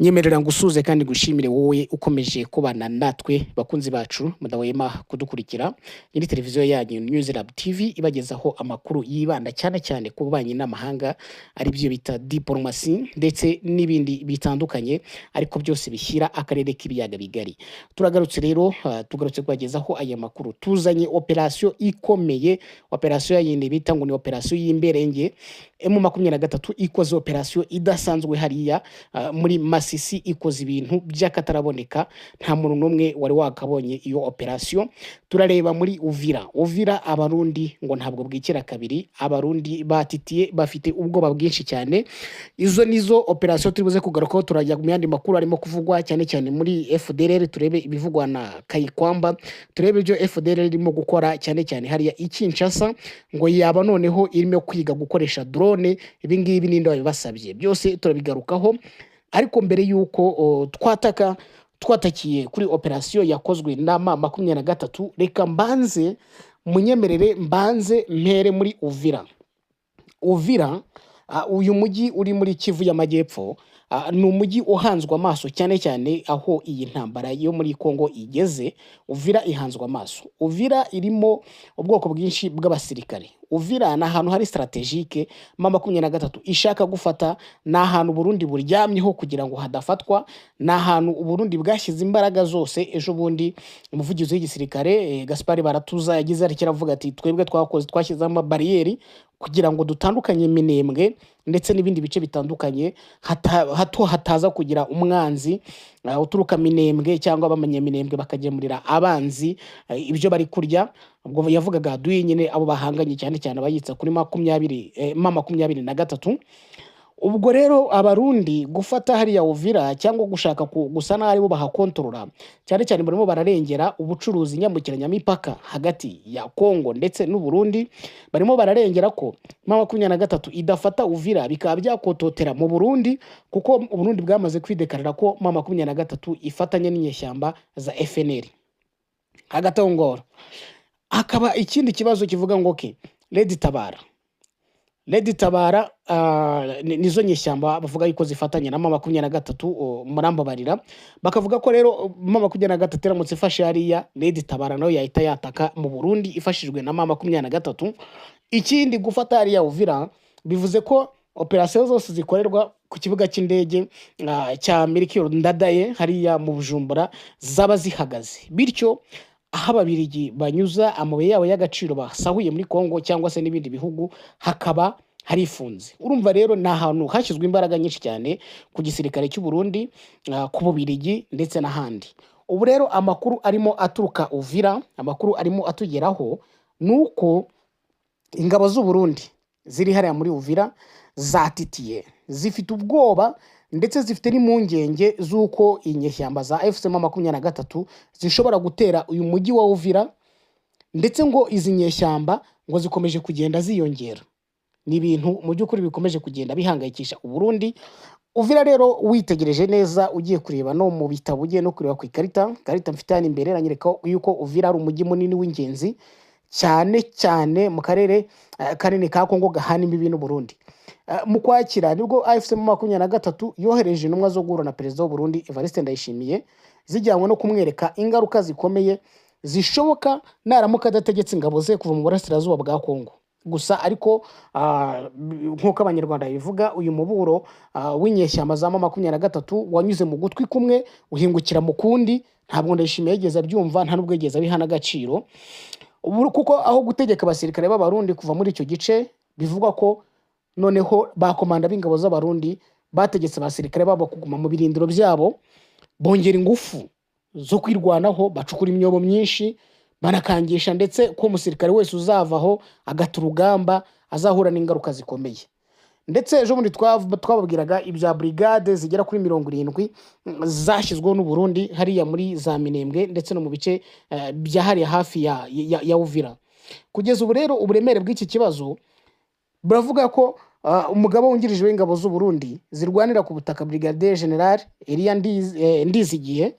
Nyemerera ngusuze kandi gushimire wowe ukomeje kubana natwe bakunzi bacu mudahwema kudukurikira. Nyiri televiziyo yanyu News Lab TV ibagezaho amakuru yibanda cyane cyane ku bubanyi n'amahanga, ari byo bita diplomasi ndetse n'ibindi bitandukanye, ariko byose bishyira akarere k'ibiyaga bigari. Turagarutse rero tugarutse kubagezaho aya makuru. Tuzanye operation ikomeye, operation yindi bita ngo ni operation y'imberenge. M23 ikoze operation idasanzwe hariya muri Masisi, ikoze ibintu by'akataraboneka, nta muntu numwe wari wakabonye iyo operation. Turareba muri Uvira abarundi ngo ntabwo bwikira kabiri, abarundi batitiye bafite ubwoba bwinshi cyane. Izo nizo operation turibuze kugarukaho. Turajya mu yandi makuru arimo kuvugwa cyane cyane muri FDLR, turebe ibivugwa na Kayikwamba, turebe ibyo FDLR irimo gukora cyane cyane hariya Kinshasa, ngo yaba noneho irimo kwiga gukoresha drone. Ibi ngibi ninde wabibasabye? Byose turabigarukaho, ariko mbere yuko twatakiye kuri operation yakozwe na M23, reka mbanze munyemerere mbanze mpere muri Uvira. Uyu mujyi uri muri Kivu y'Amajyepfo, ni umujyi uhanzwe amaso cyane cyane aho iyi ntambara yo muri Kongo igeze. Uvira ihanzwe amaso. Uvira irimo ubwoko bwinshi bw'abasirikare. Uvira na ahantu hari strategique M23 ishaka gufata, na ahantu Burundi buryamyeho kugira ngo hadafatwa, na ahantu Burundi bwashyize imbaraga zose. Ejo bundi umuvugizi w'igisirikare Gaspard Baratuza yagize ari kiravuga ati twebwe twashyize ama barriere kugira ngo dutandukanye Minembwe ndetse n'ibindi bice bitandukanye, hato hataza kugira umwanzi uturuka Minembwe cyangwa abamenyeminembwe bakagemurira abanzi ibyo bari kurya. Ubwo yavugaga duye nyine abo bahanganye cyane cyane abayitsa kuri 23. Ubwo rero abarundi gufata hariya Uvira cyangwa gushaka gusa n'ari bo bahakontorora, cyane cyane barimo bararengera ubucuruzi nyambukiranya mipaka hagati ya Kongo ndetse n'u Burundi. Barimo bararengera ko M23 idafata Uvira bikaba byakototera mu Burundi, kuko u Burundi bwamaze kwidekarira ko M23 ifatanye n'inyeshyamba za FNL. Hagati aho ngoro akaba ikindi kibazo kivuga ngo Lady Tabara nizo nyeshyamba bavuga yuko zifatanya na M23 Murambo barira, bakavuga ko rero M23 iramutse ifashe hariya Lady Tabara nayo yahita yataka mu Burundi ifashijwe na M23. Ikindi gufata hariya Uvira bivuze ko operation zose zikorerwa ku kibuga cy'indege cya Melchior Ndadaye hariya mu Bujumbura zaba zihagaze, bityo aho ababirigi banyuza amabuye yabo y'agaciro basahuye muri Kongo cyangwa se n'ibindi bihugu hakaba harifunze. Urumva rero na ahantu hashyizwe imbaraga nyinshi cyane ku gisirikare cy'u Burundi, ku bubirigi ndetse n'ahandi. Ubu rero amakuru arimo aturuka Uvira, amakuru arimo atugeraho nuko ingabo z'u Burundi ziri hariya muri Uvira zatitiye, zifite ubwoba ndetse zifite n'impungenge z'uko inyeshyamba za FCM 23 zishobora gutera uyu mujyi wa Uvira, ndetse ngo izi nyeshyamba ngo zikomeje kugenda ziyongera. Ni ibintu mu by'ukuri bikomeje kugenda bihangayikisha u Burundi. Uvira rero witegereje neza, ugiye kureba no mu bitabo, ugiye no kureba ku ikarita mfite hano imbere, ranyereka yuko Uvira ari umujyi munini w'ingenzi cyane cyane mu karere kanini ka Kongo gahana imbibi n'u Burundi. Mu Kwakira nibwo AFCM 23 yohereje intumwa zo guhura na perezida w'u Burundi Evariste Ndayishimiye, zijyanywe no kumwereka ingaruka zikomeye zishoboka naramuka adategetse ingabo ze kuva mu burasirazuba bwa Kongo. Gusa ariko nk'uko abanyarwanda bivuga, uyu muburo w'inyeshyamba za M23 wanyuze mu gutwi kumwe uhingukira mu kundi. Ntabwo Ndayishimiye yigeze abyumva, nta nubwo yigeze abihana agaciro. Kuko aho gutegeka abasirikare b'abarundi kuva muri icyo gice, bivugwa ko noneho bakomanda b'ingabo z'abarundi bategetse abasirikare babo kuguma mu birindiro byabo, bongera ingufu zo kwirwanaho, bacukura imyobo myinshi, banakangisha ndetse ko umusirikare wese uzavaho agata urugamba azahura n'ingaruka zikomeye. Ndetse ejo bundi twababwiraga ibya brigade zigera kuri 70 zashyizweho n'u Burundi hariya muri za Minembwe ndetse no mu bice bya hariya hafi ya Uvira. Kugeza ubu rero uburemere bw'iki kibazo buravuga ko umugabo wungirije w'ingabo z'u Burundi zirwanira ku butaka Brigadier General Elia Ndizigiye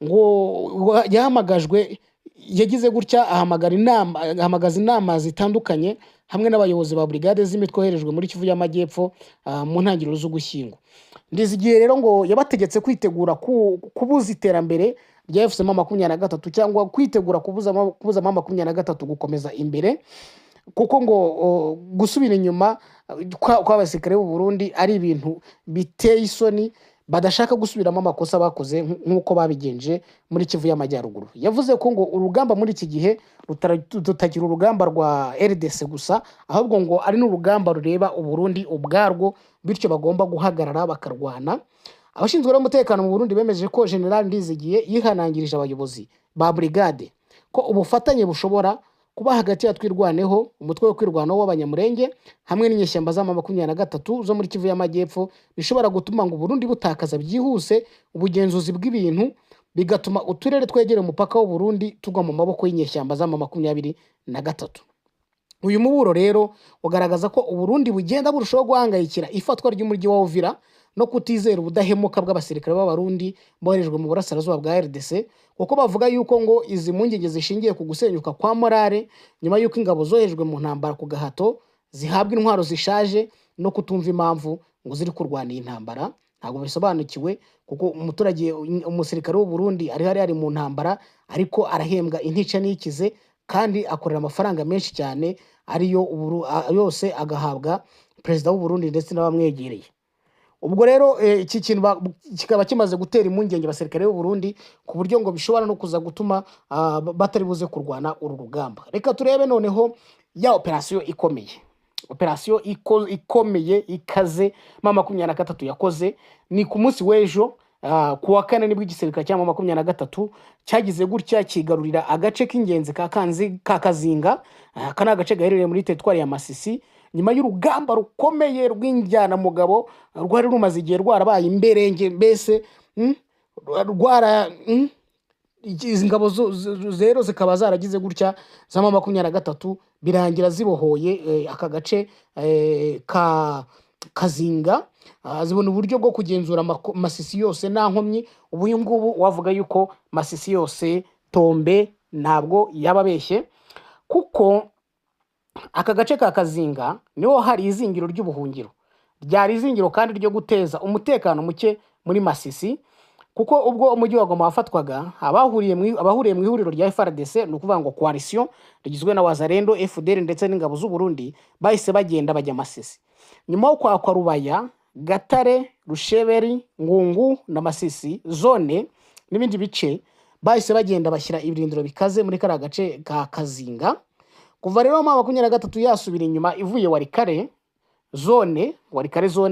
ngo yahamagajwe, yagize gutya ahamagaza inama zitandukanye hamwe n'abayobozi ba brigade z'imitwe yoherejwe muri Kivu y'Amajyepfo mu ntangiriro z'Ugushyingo. Ndizigiye rero ngo yabategetse kwitegura kubuza iterambere rya FCM 23 cyangwa kwitegura kubuza M23 gukomeza imbere, kuko ngo gusubira inyuma kw'abasirikare b'u Burundi ari ibintu biteye isoni, badashaka gusubiramo amakosa bakoze nk'uko babigenje muri Kivu y'Amajyaruguru. Yavuze ko ngo urugamba muri iki gihe rutagira urugamba rwa RDC gusa, ahubwo ngo ari n'urugamba rureba u Burundi ubwarwo, bityo bagomba guhagarara bakarwana. Abashinzwe umutekano mu Burundi bemeje ko General Ndizigiye yihanangirije abayobozi ba brigade ko ubufatanye bushobora kuba hagati ya Twirwaneho, umutwe wo kwirwanaho w'abanyamurenge hamwe n'inyeshyamba za M23 zo muri Kivu y'Amajyepfo, bishobora gutuma ngo Burundi butakaza byihuse ubugenzuzi bw'ibintu, bigatuma uturere twegera umupaka w'u Burundi tugwa mu maboko y'inyeshyamba za M23. Uyu muburo rero ugaragaza ko u Burundi bugenda burushaho guhangayikira ifatwa ry'umujyi wa Uvira no kutizera ubudahemuka bw'abasirikare b'Abarundi boherejwe mu burasirazuba bwa RDC, kuko bavuga yuko ngo izi mpungenge zishingiye ku gusenyuka kwa morale nyuma y'uko ingabo zoherejwe mu ntambara ku gahato zihabwa intwaro zishaje no kutumva impamvu ngo ziri kurwana iyi ntambara. Ntabwo bisobanukiwe, kuko umusirikare w'u Burundi ari mu ntambara ariko arahembwa intica n'ikize kandi akorera amafaranga menshi cyane, ariyo yose agahabwa perezida w'u Burundi ndetse n'abamwegereye. Ubwo rero iki kintu kikaba kimaze gutera impungenge abasirikare b'u Burundi ku buryo ngo bishobora no kuza gutuma batari buze kurwana uru rugamba. Reka turebe noneho ya operasiyo ikomeye ikaze M23 yakoze. Ni ku munsi w'ejo ku wa kane nibwo igisirikare cya M23 cyagize gutya kigarurira agace k'ingenzi ka Kazinga. Kana agace gaherereye muri teritwari ya Masisi, nyuma y'urugamba rukomeye rw'injyana mugabo rwari rumaze igihe rwarabaye imberenge, mbese izi ngabo zero zikaba zaragize gutya za M23 birangira zibohoye aka gace ka Kazinga, zibona uburyo bwo kugenzura Masisi yose nta nkomyi. Ubu ngubu wavuga yuko Masisi yose tombe ntabwo yababeshye, kuko aka gace ka Kazinga niho hari izingiro ry'ubuhungiro, ryari izingiro kandi ryo guteza umutekano muke muri Masisi, kuko ubwo umujyi wa Goma wafatwaga abahuriye mu ihuriro rya FARDC, ni ukuvuga ngo coalition rigizwe na Wazalendo, FDL ndetse n'ingabo z'u Burundi, bahise bagenda bajya Masisi. Nyuma yo kwa Rubaya, Gatare, Rusheberi, Ngungu na Masisi zone n'ibindi bice, bahise bagenda bashyira ibirindiro bikaze muri kara gace ka Kazinga. Kuva rero M23 yasubira inyuma ivuye Warikare zone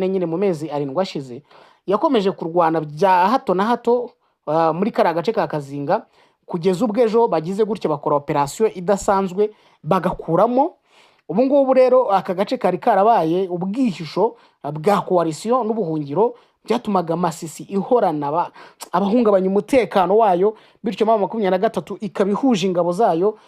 nyine mu mezi 7 ashize, yakomeje kurwana bya hato na hato muri kara gace ka Kazinga, kugeza ubwejo bagize gutya bakora operasiyo idasanzwe bagakuramo. Ubu ngubu rero aka gace kari karabaye ubwihisho bwa coalition n'ubuhungiro, byatumaga Masisi ihorana abahungabanya umutekano wayo, bityo M23 ikabihuje ingabo zayo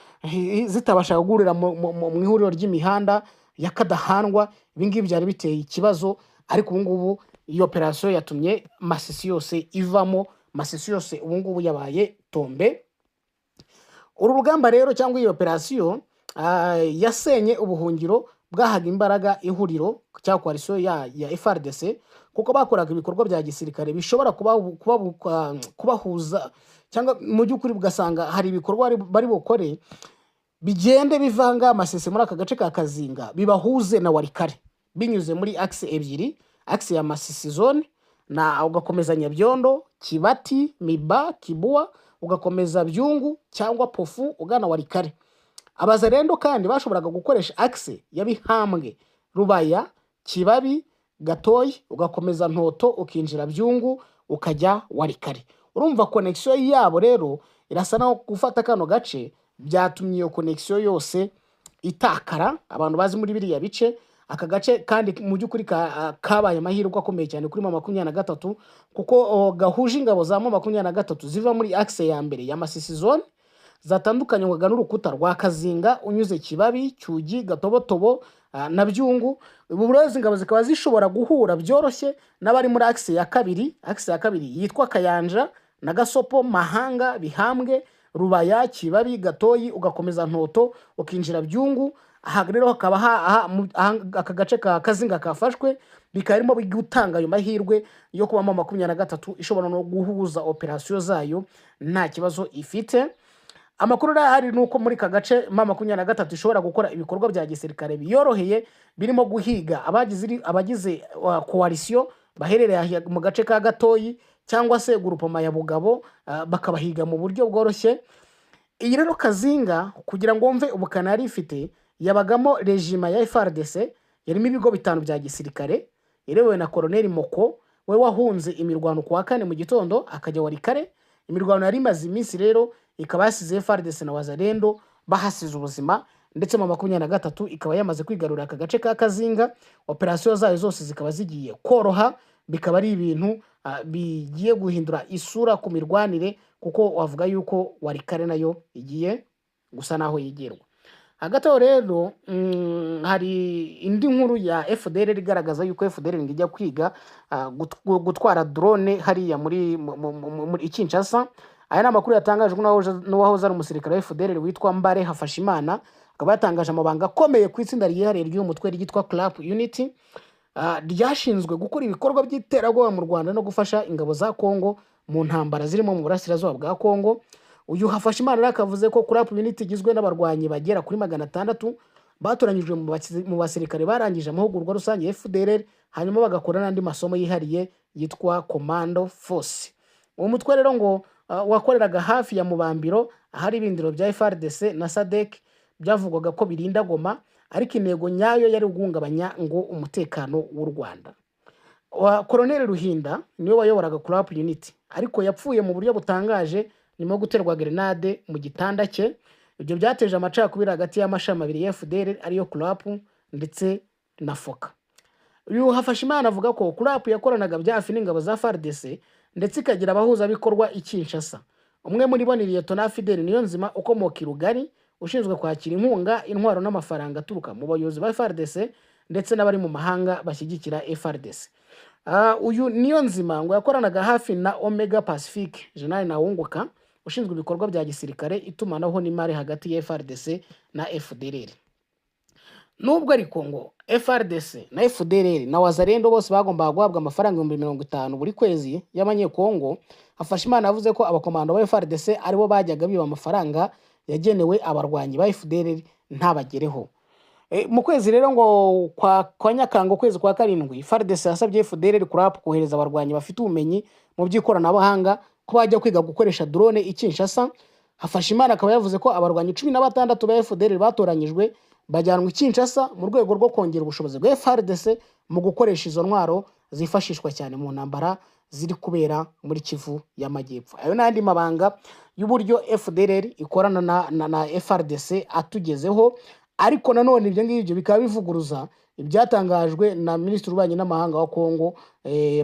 zitabasha kugurira mu ihuriro ry'imihanda ya Kadahandwa. Ibingibi byari biteye ikibazo, ariko ubu ngubu iyo operasiyo yatumye Masisi yose ivamo. Masisi yose ubu ngubu yabaye tombe. Uru rugamba rero cyangwa iyo operasiyo yasenye ubuhungiro bwahaga imbaraga ihuriro cya coalition ya FARDC, kuko bakoraga ibikorwa bya gisirikare bishobora kubahuza, cyangwa mu by'ukuri bugasanga hari ibikorwa bari bukore bigende bivanga Masisi muri aka gace ka Kazinga bibahuze na Warikare binyuze muri axe ebyiri, axe ya Masisi zone na ugakomeza Nyabyondo, Kibati, Miba, Kibua, ugakomeza Byungu cyangwa Pofu ugana Warikare. Abazalendo kandi bashoboraga gukoresha axe ya Bihambwe, Rubaya, Kibabi, Gatoyi, ugakomeza Ntoto ukinjira Byungu ukajya Warikare. Urumva connection yabo rero irasa naho gufata kano gace byatumye iyo connection yose itakara. Abantu bazi muri biriya bice aka gace kandi mu by'ukuri kabaye amahirwe akomeye cyane kuri M23, kuko gahuje ingabo za M23 ziva muri axe ya mbere ya Masisi zone zatandukanywaga n'urukuta rwa Kazinga unyuze Kibabi, Cyugi, Gatobotobo na Byungu. Ubu rero ingabo zikaba zishobora guhura byoroshye n'abari muri axe ya kabiri yitwa Kayanja na Gasopo, Mahanga, Bihambwe, Rubaya, Kibabi, Gatoyi, ugakomeza Ntoto ukinjira Byungu. aha rero hakaba aka gace ka Kazinga kafashwe bikarimo gutanga ayo mahirwe yo kuba M23 ishobora no guhuza operasiyo zayo nta kibazo ifite. Amakuru ahari nuko muri ka gace M23 ishobora gukora ibikorwa bya gisirikare biyoroheye birimo guhiga abagize coalition baherereye mu gace ka Gatoyi cyangwa se groupement ya Bugabo, bakabahiga mu buryo bworoshye. Iyi rero Kazinga kugira ngo mve ubukana yari ifite yabagamo regiment ya FARDC yarimo ibigo bitanu bya gisirikare irewe na Colonel Moko we wahunze imirwano kuwa kane mu gitondo akajya Warikare. Imirwano yari imaze iminsi rero ikaba yasize FARDC na Wazalendo bahasize ubuzima, ndetse M23 ikaba yamaze kwigarurira aka gace ka Kazinga. Operasiyo zayo zose zikaba zigiye koroha, bikaba ari ibintu bigiye guhindura isura ku mirwanire, kuko wavuga yuko Warikare nayo igiye gusa naho yigerwa. Hagati aho rero hari indi nkuru ya FDLR igaragaza yuko FDLR ngijya kwiga gutwara drone hariya muri Kinshasa. Aya ni amakuru yatangajwe n'uwahoze ari umusirikare wa FDLR witwa Mbare Hafashimana, akaba yatangaje amabanga akomeye ku itsinda ryihariye ry'umutwe ryitwa Club Unity, ryashinzwe gukora ibikorwa by'iterabwoba mu Rwanda no gufasha ingabo za Kongo mu ntambara zirimo mu burasirazuba bwa Kongo. Uyu Hafashimana akavuze ko Club Unity igizwe n'abarwanyi bagera kuri 600 batoranyijwe mu basirikare barangije amahugurwa rusange ya FDLR, hanyuma bagakora n'andi masomo yihariye yitwa Commando Force. Uwo mutwe rero ngo wakoreraga hafi ya Mubambiro ahari ibindiro bya FARDC na SADC byavugwaga ko birinda Goma, ariko intego nyayo yari guhungabanya ngo umutekano w'u Rwanda. Colonel Ruhinda niwe wayoboraga Club Unity, ariko yapfuye mu buryo butangaje nyuma yo guterwa grenade mu gitanda cye. Ibyo byateje amacakubiri hagati y'amashami abiri ya FDLR ariyo Club ndetse na Foka. Uyu Hafashimana avuga ko Club yakoranaga byafi n'ingabo za FARDC ndetse ikagira abahuza bikorwa i Kinshasa. Umwe muri bo ni Lieutenant Fidel Niyonzima ukomoka i Rugari, ushinzwe kwakira inkunga, intwaro n'amafaranga aturuka mu bayobozi ba FARDC ndetse n'abari mu mahanga bashyigikira FARDC. Uyu Niyonzima ngo yakoranaga hafi na Omega Pacific General Nawunguka, ushinzwe ibikorwa bya gisirikare, itumanaho n'imari hagati ya FARDC na FDLR. Nubwo ariko ngo FARDC na FDLR na Wazalendo bose bagombaga guhabwa amafaranga 50,000 buri kwezi y'abanyekongo, Hafashimana yavuze ko abakomando ba FARDC aribo bajyaga biba amafaranga yagenewe abarwanyi ba FDLR ntabagereho. Mu kwezi rero ngo kwa Nyakanga kwezi kwa 7 FARDC yasabye FDLR kohereza abarwanyi bafite ubumenyi mu by'ikoranabuhanga ko bajya kwiga gukoresha drone i Kinshasa. Hafashimana akaba yavuze ko abarwanyi 16 ba FDLR batoranyijwe bajyanwa i Kinshasa mu rwego rwo kongera ubushobozi bwa FARDC mu gukoresha izo ntwaro zifashishwa cyane mu ntambara ziri kubera muri Kivu y'Amajyepfo. Ayo n'andi mabanga y'uburyo FDLR ikorana na FARDC atugezeho, ariko nanone ibyo ngibyo bikaba bivuguruza ibyatangajwe na Minisitiri w'Ububanyi n'Amahanga wa Kongo,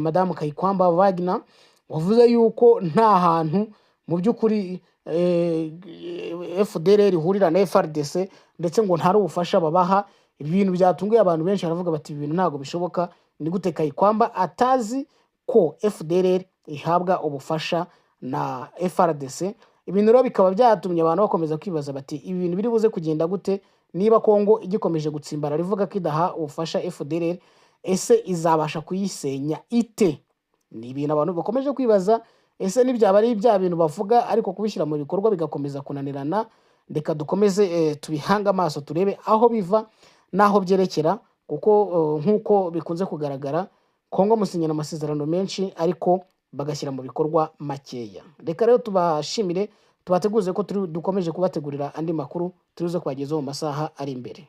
Madame Kayikwamba Wagner, wavuze yuko nta hantu mu by'ukuri FDLR ihurira na FARDC ndetse ngo ntari ubufasha babaha. Ibintu byatunguye abantu benshi, baravuga bati ibintu ntago bishoboka. Ni gute Kayikwamba atazi ko FDLR ihabwa ubufasha na FARDC? Ibintu rero bikaba byatumye abantu bakomeza kwibaza bati ibi bintu biri buze kugenda gute niba Kongo igikomeje gutsimbara rivuga ko idaha ubufasha FDLR, ese izabasha kuyisenya ite? Ni ibintu abantu bakomeje kwibaza. Ese nibyaba ari bya bintu bavuga ariko kubishyira mu bikorwa bigakomeza kunanirana? Reka dukomeze tubihanga amaso turebe aho biva naho byerekera, kuko nkuko bikunze kugaragara Kongo musinyana amasezerano menshi ariko bagashyira mu bikorwa makeya. Reka rero tubashimire, tubateguze ko dukomeje kubategurira andi makuru turuze kwagezaho mu masaha ari imbere.